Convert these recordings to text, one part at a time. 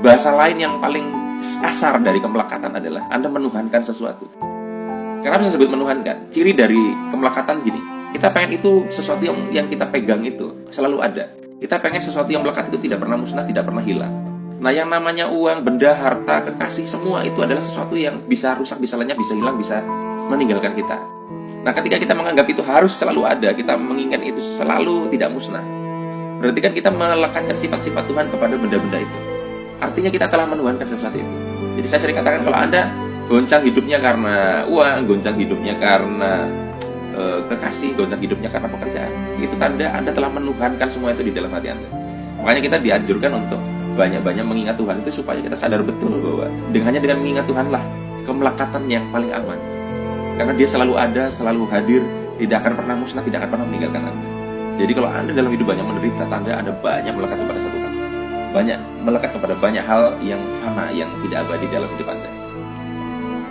Bahasa lain yang paling kasar dari kemelekatan adalah Anda menuhankan sesuatu. Kenapa saya sebut menuhankan? Ciri dari kemelekatan gini, kita pengen itu sesuatu yang kita pegang itu selalu ada. Kita pengen sesuatu yang melekat itu tidak pernah musnah, tidak pernah hilang. Nah, yang namanya uang, benda, harta, kekasih, semua itu adalah sesuatu yang bisa rusak, bisa lenyap, bisa hilang, bisa meninggalkan kita. Nah, ketika kita menganggap itu harus selalu ada, kita menginginkan itu selalu tidak musnah, berarti kan kita melekatkan sifat-sifat Tuhan kepada benda-benda itu. Artinya kita telah menuhankan sesuatu itu. Jadi saya sering katakan, kalau Anda goncang hidupnya karena uang, goncang hidupnya karena kekasih, goncang hidupnya karena pekerjaan, itu tanda Anda telah menuhankan semua itu di dalam hati Anda. Makanya kita dianjurkan untuk banyak-banyak mengingat Tuhan itu supaya kita sadar betul bahwa hanya dengan mengingat Tuhanlah kemelekatan yang paling aman. Karena Dia selalu ada, selalu hadir, tidak akan pernah musnah, tidak akan pernah meninggalkan Anda. Jadi kalau Anda dalam hidup banyak menderita, tanda Anda banyak melekat kepada satu hal, banyak melekat kepada banyak hal yang fana, yang tidak abadi dalam hidup Anda.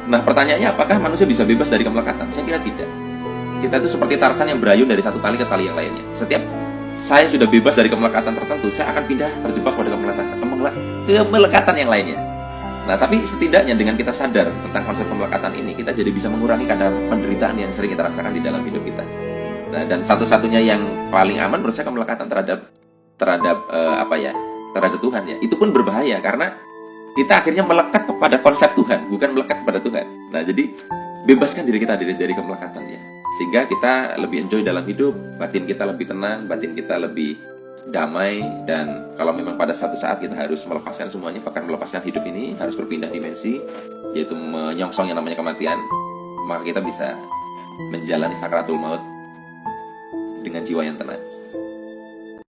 Nah, pertanyaannya, apakah manusia bisa bebas dari kemelekatan? Saya kira tidak. Kita itu seperti Tarsan yang berayun dari satu tali ke tali yang lainnya. Setiap saya sudah bebas dari kemelekatan tertentu, saya akan pindah terjebak pada kemelekatan yang lainnya. Nah, tapi setidaknya dengan kita sadar tentang konsep kemelekatan ini, kita jadi bisa mengurangi kadar penderitaan yang sering kita rasakan di dalam hidup kita. Nah, dan satu-satunya yang paling aman menurut saya kemelekatan terhadap Tuhan ya. Itu pun berbahaya karena kita akhirnya melekat kepada konsep Tuhan, bukan melekat kepada Tuhan. Nah, jadi bebaskan diri kita dari kemelekatan ya. Sehingga kita lebih enjoy dalam hidup, batin kita lebih tenang, batin kita lebih damai. Dan kalau memang pada satu saat kita harus melepaskan semuanya, bahkan melepaskan hidup ini, harus berpindah dimensi, yaitu menyongsong yang namanya kematian, maka kita bisa menjalani sakaratul maut dengan jiwa yang tenang.